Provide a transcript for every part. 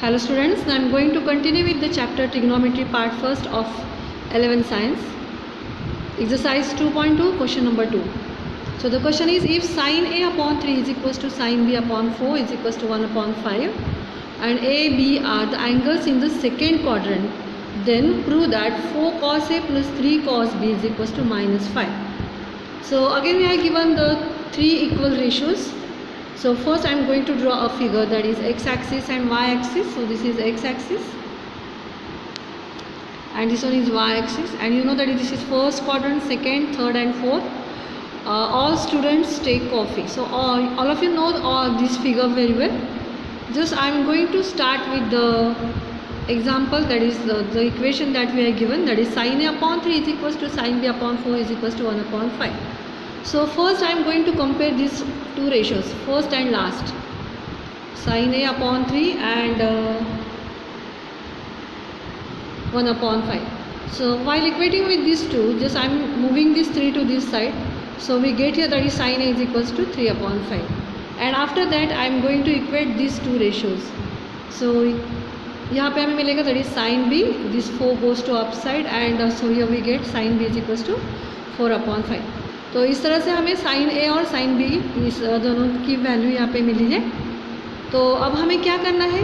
Hello students, I am going to continue with the chapter trigonometry part first of 11th science. Exercise 2.2, question number 2. So the question is, if sin A upon 3 is equals to sin B upon 4 is equals to 1 upon 5 and A, B are the angles in the second quadrant, then prove that 4 cos A plus 3 cos B is equals to minus 5. So again we are given the three equal ratios. So first I am going to draw a figure, that is x-axis and y-axis. So this is x-axis and this one is y-axis, and you know that this is first quadrant, second, third and fourth. All students take coffee. So all of you know this figure very well. Just I am going to start with the example, that is the equation that we are given, that is sin A upon 3 is equals to sin B upon 4 is equals to 1 upon 5. So first I am going to compare these two ratios, first and last, sin A upon 3 and 1 upon 5. So while equating with these two, just I am moving this 3 to this side. So we get here that is sin A is equals to 3 upon 5. And after that I am going to equate these two ratios. So यहाँ पे हमें मिलेगा that is sin B, this 4 goes to upside and so here we get sin B is equals to 4 upon 5. तो इस तरह से हमें sin A और sin B इस दोनों की वैल्यू यहाँ पे मिली है. तो अब हमें क्या करना है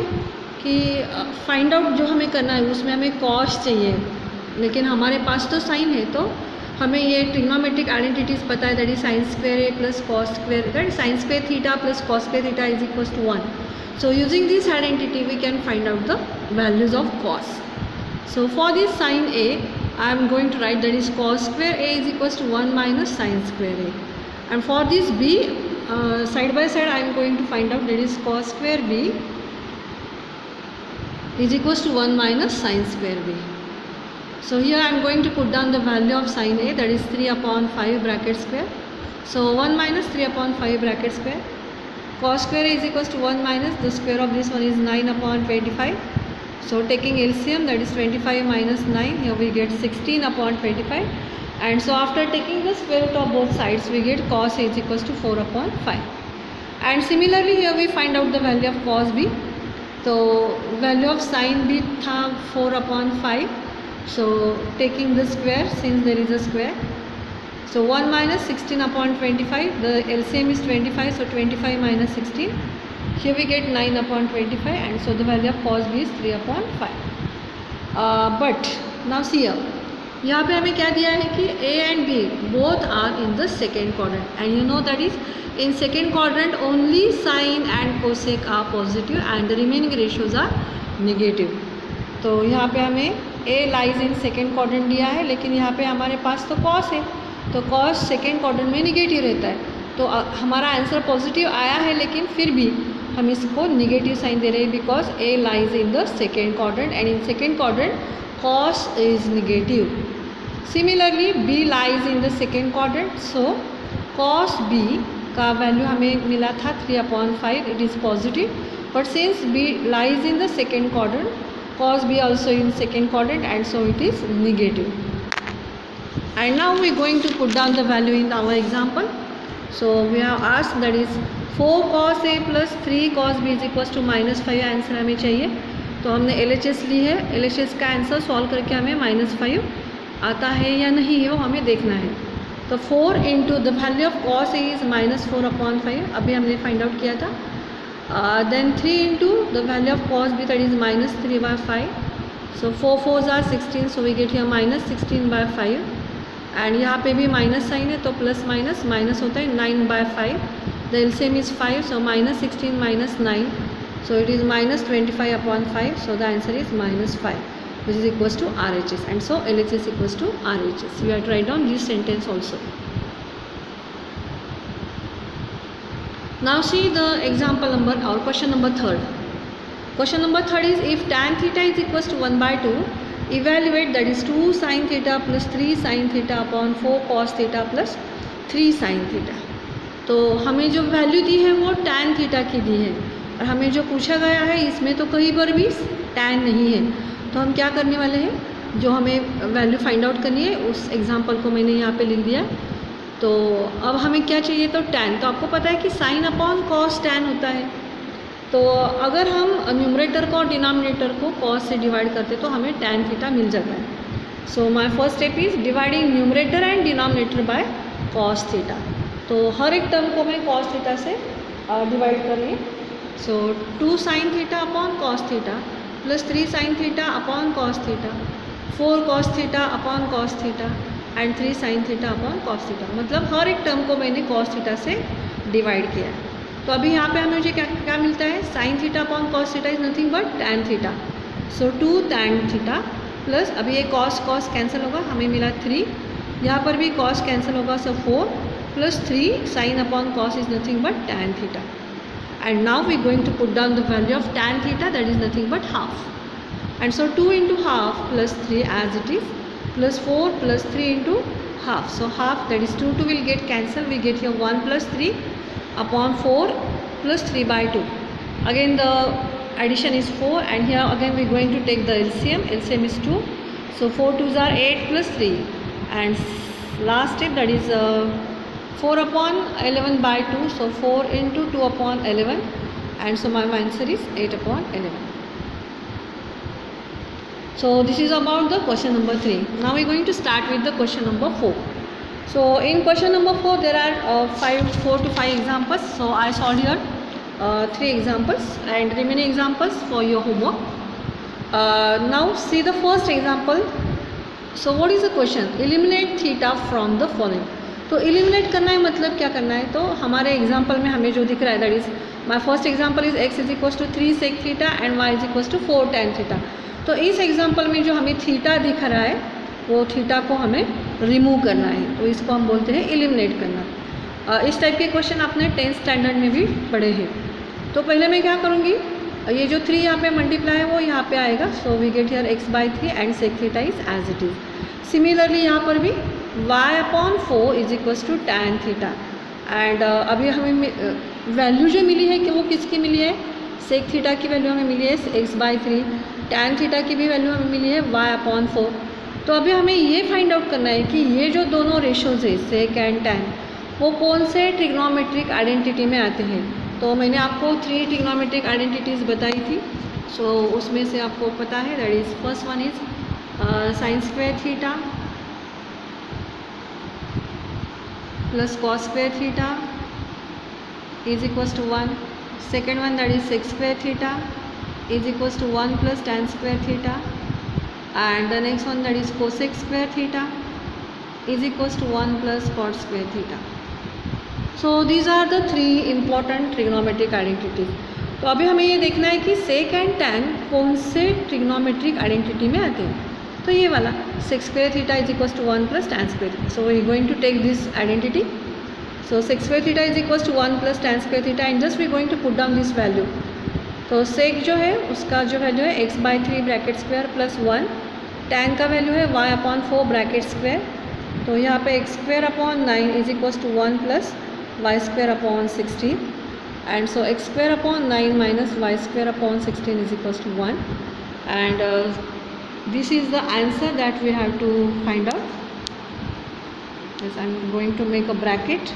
कि फाइंड आउट जो हमें करना है उसमें हमें कॉस चाहिए, लेकिन हमारे पास तो साइन है. तो हमें ये ट्रिग्नोमेट्रिक आइडेंटिटीज़ पता है, that is sine square A plus cos square, that is sine square theta plus cos square theta is equals to 1. So using this identity we can find out the values of cos. So for this sin A I am going to write that is cos square A is equals to 1 minus sin square A, and for this B side by side I am going to find out that is cos square B is equals to 1 minus sin square B. So here I am going to put down the value of sin A, that is 3 upon 5 bracket square. So 1 minus 3 upon 5 bracket square. Cos square A is equals to 1 minus the square of this one is 9 upon 25. So taking LCM, that is 25 minus 9, here we get 16 upon 25. And so after taking the square root of both sides we get cos A is equals to 4 upon 5. And similarly here we find out the value of cos B. So value of sin B था 4 upon 5. So taking the square, since there is a square, so 1 minus 16 upon 25, the LCM is 25, so 25 minus 16, here we get 9 upon 25, and so the value of cos B is 3 upon 5. But now see here, यहाँ पे हमें क्या दिया है कि A and B both are in the second quadrant, and you know that is in second quadrant only sin and cosec are positive and the remaining ratios are negative. तो यहाँ पे हमें A lies in second quadrant दिया है, लेकिन यहाँ पे हमारे पास तो cos है, तो cos सेकेंड क्वाड्रेंट में निगेटिव रहता है. तो हमारा आंसर पॉजिटिव आया है, लेकिन फिर भी हम इसको निगेटिव साइन दे रहे हैं because A lies in the second quadrant and in second quadrant cos is negative. Similarly B lies in the second quadrant, so cos B का वैल्यू हमें मिला था 3 upon 5, it is positive. But since B lies in the second quadrant, cos B also in second quadrant and so it is negative. And now we are going to put down the value in our example. So we have asked that is 4 cos A plus 3 cos B is equals to minus 5 answer हमें चाहिए. तो हमने LHS ली है, LHS का answer solve करके हमें minus 5 आता है या नहीं है वो हमें देखना है. तो 4 into the value of cos A is minus 4 upon 5, अभी हमने फाइंड आउट किया था. Then 3 into the value of cos B, that is minus 3 by 5. So 4 4s are 16, so we get here minus 16 by 5. And यहाँ पे भी minus sign है, तो plus minus minus होता है 9 by 5. The LCM is 5, so minus 16 minus 9, so it is minus 25 upon 5. So the answer is minus 5, which is equals to RHS, and so LHS equals to RHS. We have to write down this sentence also. Now see the example number or question number 3. Question number 3 is, if tan theta is equals to 1 by 2, evaluate, that is 2 sin theta plus 3 sin theta upon 4 cos theta plus 3 sin theta. तो हमें जो value दी है वो tan theta की दी है, और हमें जो पूछा गया है इसमें तो कहीं पर भी tan नहीं है. तो हम क्या करने वाले हैं, जो हमें वैल्यू फाइंड आउट करनी है उस एग्जांपल को मैंने यहाँ पे लिख दिया. तो अब हमें क्या चाहिए, तो tan. तो आपको पता है कि sin अपॉन cos tan होता है. तो अगर हम न्यूमरेटर को और डिनोमिनेटर को कॉस से डिवाइड करते तो हमें tan थीटा मिल जाता है। So my first step is dividing numerator and denominator by cos theta. तो हर एक टर्म को मैं कॉस थीटा से डिवाइड कर रही हूँ। सो 2 sin theta upon cos theta plus 3 sin theta upon cos theta, 4 cos theta upon cos theta and 3 sin theta upon cos theta. मतलब हर एक टर्म को मैंने कॉस थीटा से डिवाइड किया है। तो अभी यहाँ पे हमें मुझे क्या मिलता है, sin theta upon cos theta is nothing but tan theta. So 2 tan theta plus अभी ये कॉस कैंसिल होगा, हमें मिला 3, यहाँ पर भी कॉस कैंसिल होगा, सो 4 plus 3 sin upon cos is nothing but tan theta. And now we are going to put down the value of tan theta, that is nothing but half. And so 2 into half plus 3 as it is, plus 4 plus 3 into half. So half, that is 2 will get cancelled. We get here 1 plus 3 upon 4 plus 3 by 2. Again the addition is 4 and here again we are going to take the LCM. LCM is 2. So 4 2s are 8 plus 3. And last step, that is 4 upon 11 by 2, so 4 into 2 upon 11, and so my answer is 8 upon 11. So this is about the question number 3. Now we are going to start with the question number 4. So in question number 4 there are 4 to 5 examples. So I solved here 3 examples and remaining examples for your homework. Now see the first example. So what is the question? Eliminate theta from the following. तो eliminate करना है मतलब क्या करना है, तो हमारे example में हमें जो दिख रहा है that is my first example is x is equal to 3 sec theta and y is equal to 4 tan theta. तो इस एग्जाम्पल में जो हमें थीटा दिख रहा है वो थीटा को हमें रिमूव करना है, तो इसको हम बोलते हैं एलिमिनेट करना। इस टाइप के क्वेश्चन आपने 10th स्टैंडर्ड में भी पढ़े हैं। तो पहले मैं क्या करूँगी, ये जो 3 यहाँ पे मल्टीप्लाई है वो यहाँ पे आएगा, so we get here x/3 and sec theta is as it is. Similarly यहाँ पर भी y upon 4 is equals to tan theta and अभी हमें वैल्यू जो मिली है कि वो किसकी मिली है, sec थीटा की वैल्यू हमें मिली है x/3, tan थीटा की भी वैल्यू हमें मिली है y अपॉन 4। तो अभी हमें ये फाइंड आउट करना है कि ये जो दोनों रेशोज़ है sec एंड tan वो कौन से ट्रिग्नोमेट्रिक आइडेंटिटी में आते हैं। तो मैंने आपको 3 ट्रिग्नोमेट्रिक आइडेंटिटीज़ बताई थी। सो उसमें से आपको पता है that is first one is sin square theta plus cos square theta is equals to 1. Second one, that is sec square theta is equals to 1 plus tan square theta, and the next one, that is cosec square theta is equals to 1 plus cot square theta. So these are the 3 important trigonometric identities. तो अभी हमें ये देखना है कि sec and tan कौन से trigonometric identity में आते हैं। तो ये वाला sec square theta is equals to 1 plus tan square theta. So we are going to take this identity. So sec square theta is equals to 1 plus tan square theta and just we are going to put down this value. तो sec जो है उसका जो value है x/3 bracket square plus 1, tan का value है y upon 4 bracket square. तो यहाँ पे x square upon 9 is equals to 1 plus y square upon 16 and so x square upon 9 minus y square upon 16 is equals to 1 and this is the answer that we have to find out. Yes, I am going to make a bracket.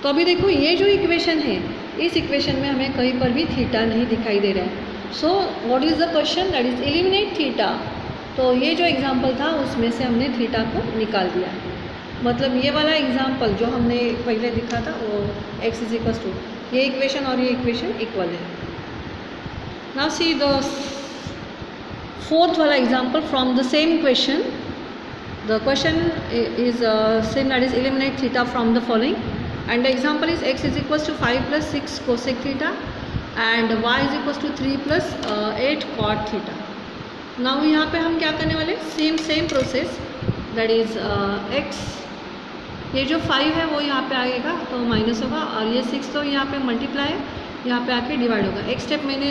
तो अभी देखो ये जो equation है इस equation में हमें कहीं पर भी थीटा नहीं दिखाई दे रहा है। So what is the question, that is eliminate theta. तो ये जो एग्जांपल था उसमें से हमने थीटा को निकाल दिया। मतलब ये वाला एग्जांपल जो हमने पहले दिखा था वो x इज इक्वल टू ये इक्वेशन और ये इक्वेशन इक्वल है। Now see the fourth wala example from the same question. The question is same, that is eliminate theta from the following, and the example is x is equals to 5 plus 6 cosec theta and y is equals to 3 plus 8 cot theta. Now यहाँ पे हम क्या करने वाले, same process, that is x, ये जो 5 है वो यहाँ पे आएगा तो माइनस होगा और ये 6 तो यहाँ पे मल्टीप्लाई है, यहाँ पे आके डिवाइड होगा। एक स्टेप मैंने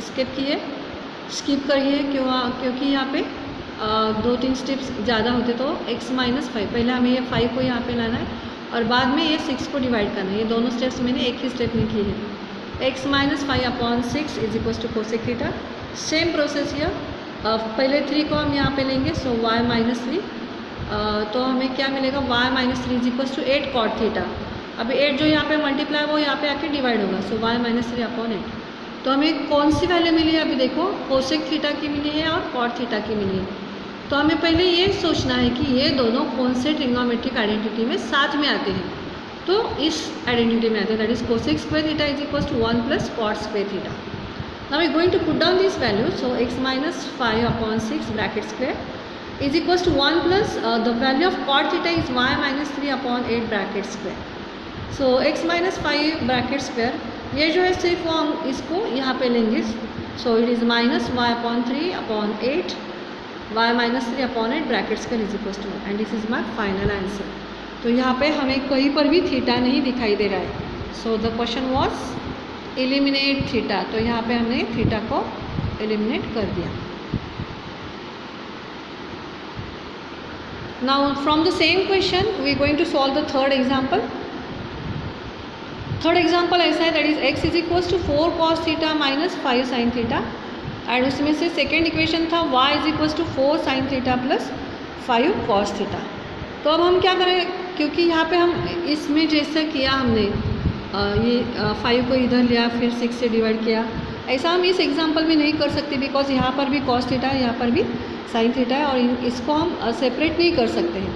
स्किप करी है क्योंकि यहाँ पे 2-3 स्टेप्स ज़्यादा होते तो x माइनस 5, पहले हमें ये 5 को यहाँ पे लाना है और बाद में ये 6 को डिवाइड करना है। ये दोनों स्टेप्स मैंने एक ही स्टेप में किए हैं। x minus 5 upon 6 is equals to cosec theta. Same process here, पहले 3 को हम यहाँ पे लेंगे, सो y माइनस 3, तो हमें क्या मिलेगा, y minus 3 is equals to 8 cot theta. अभी 8 जो यहाँ पे मल्टीप्लाई वो यहाँ पे आके डिवाइड होगा, सो y माइनस 3/8। तो हमें कौन सी वैल्यू मिली है? अभी देखो कोसेक थीटा की मिली है और कॉट थीटा की मिली है। तो हमें पहले ये सोचना है कि ये दोनों कौन से ट्रिग्नोमेट्रिक आइडेंटिटी में साथ में आते हैं। तो इस आइडेंटिटी में आते हैं, that is cosec square theta is equal to 1 plus cot square theta. Now we are going to put down this value, so x minus 5/6 bracket square is equal to 1 plus the value of cot theta is y minus 3/8 bracket square. So x minus 5 bracket square, ये जो है सिर्फ हम इसको यहाँ पे लेंगे, so it is minus y/3/8 y minus 3/8 bracket square is equal to 1 and this is my final answer. तो यहाँ पे हमें कहीं पर भी थीटा नहीं दिखाई दे रहा है। So the question was eliminate theta, तो यहाँ पे हमने थीटा को एलिमिनेट कर दिया। Now from the same question we are going to solve the third example. Third example ऐसा है, that is x is equal to 4 cos theta minus 5 sin theta, and उसमें से सेकेंड इक्वेशन था y is equal to 4 sin theta plus 5 cos theta. तो अब हम क्या करें, क्योंकि यहाँ पे हम इसमें जैसा किया हमने ये 5 को इधर लिया फिर 6 से डिवाइड किया, ऐसा हम इस एग्जाम्पल में नहीं कर सकते, बिकॉज यहाँ पर भी cos थीटा है, यहाँ पर भी sin थीटा है, और इसको हम सेपरेट नहीं कर सकते हैं।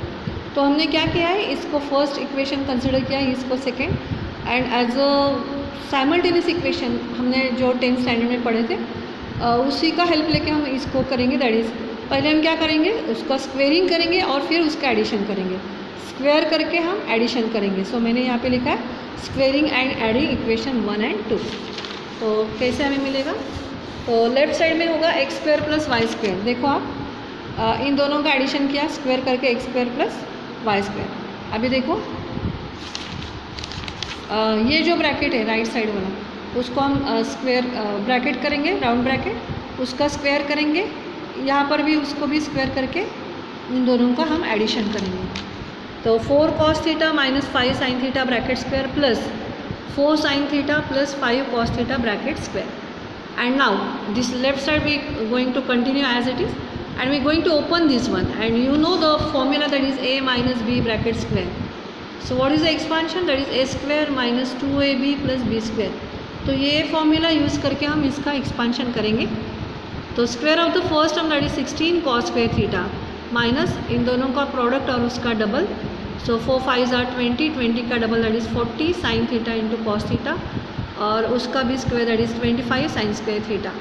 तो हमने क्या किया है, इसको फर्स्ट इक्वेशन कंसिडर किया है, इसको second, and as a simultaneous equation हमने जो 10th स्टैंडर्ड में पढ़े थे उसी का हेल्प लेके हम इसको करेंगे। दैट इज़ पहले हम क्या करेंगे, उसका स्क्वेयरिंग करेंगे और फिर उसका एडिशन करेंगे, स्क्वेयर करके हम एडिशन करेंगे। सो मैंने यहाँ पे लिखा है स्क्वेयरिंग एंड एडिंग इक्वेशन 1 और 2। तो कैसे हमें मिलेगा, तो लेफ्ट साइड में होगा x square plus y square. देखो आप इन दोनों का एडिशन किया स्क्वेयर करके x square plus y square. अभी देखो ये जो ब्रैकेट है राइट साइड वाला, उसको हम स्क्वेयर ब्रैकेट करेंगे, राउंड ब्रैकेट, उसका स्क्वेयर करेंगे, यहाँ पर भी उसको भी स्क्वेयर करके इन दोनों का हम एडिशन करेंगे। तो 4 cos theta minus 5 sin theta bracket square plus 4 sin theta plus 5 cos theta bracket square. And now this left side we going to continue as it is, and we going to open this one, and you know the formula, that is a minus b bracket square. So what is the expansion, that is a square minus 2ab plus b square. तो ये formula use करके हम इसका expansion करेंगे। तो square of the first term that is 16 cos square theta minus इन दोनों का प्रोडक्ट और उसका डबल, सो 4 5 are 20, 20 का double that is 40 sin theta into cos theta, और उसका भी square that is 25 sin square theta,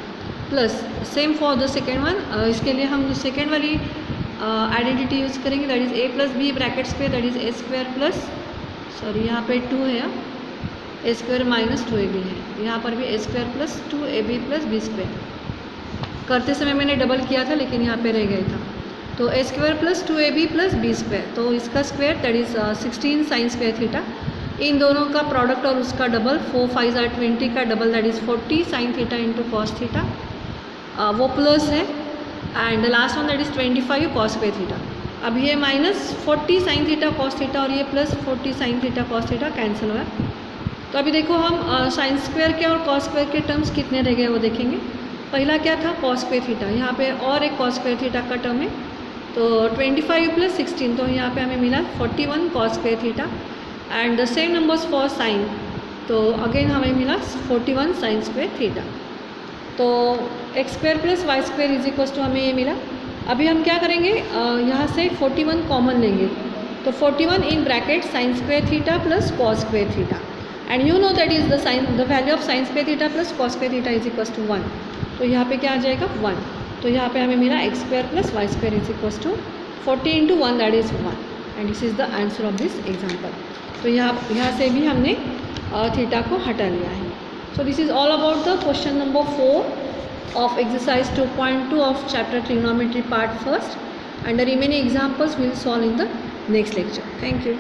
plus same for the second one. इसके लिए हम सेकेंड वाली आइडेंटिटी यूज़ करेंगे, that is a plus b bracket square that is a square plus, sorry यहाँ पे 2 है, a स्क्वायर माइनस 2ab है, यहाँ पर भी a square plus 2ab plus b square. करते समय मैंने डबल किया था लेकिन यहाँ पे रह गया था। तो a square plus 2ab plus b square, तो इसका square that is 16 sin square theta, इन दोनों का प्रोडक्ट और उसका डबल 4 5 are 20 का double that is 40 sin theta into cos theta, वो प्लस है, and the last one that is 25 cos square theta. अब ये minus 40 sin theta cos theta और ये plus 40 sin theta cos theta cancel हुआ। तो अभी देखो हम साइन स्क्वायर के और कॉस स्क्वायर के टर्म्स कितने रह गए वो देखेंगे। पहला क्या था, कॉस स्क्वायर थीटा, यहाँ पे और एक कॉस स्क्वायर थीटा का टर्म है, तो 25 प्लस 16, तो यहाँ पे हमें मिला 41 cos square theta, and the same numbers for sine, तो अगेन हमें मिला 41 sin स्क्वायर थीटा। तो x square plus y square is equal to हमें ये मिला। अभी हम क्या करेंगे, यहाँ से 41 कॉमन लेंगे, तो 41 in bracket sine square theta plus cos square theta, and you know that is the value of sine square theta plus cos square theta is equal to 1। तो यहाँ पे क्या आ जाएगा 1, तो यहाँ पे हमें मिला x square plus y square is equal to 40 into 1 that is 1, and this is the answer of this example. तो यहाँ से भी हमने थीटा को हटा लिया है। So this is all about the question number 4 of exercise 2.2 of chapter trigonometry part 1st, and the remaining examples we will solve in the next lecture. Thank you.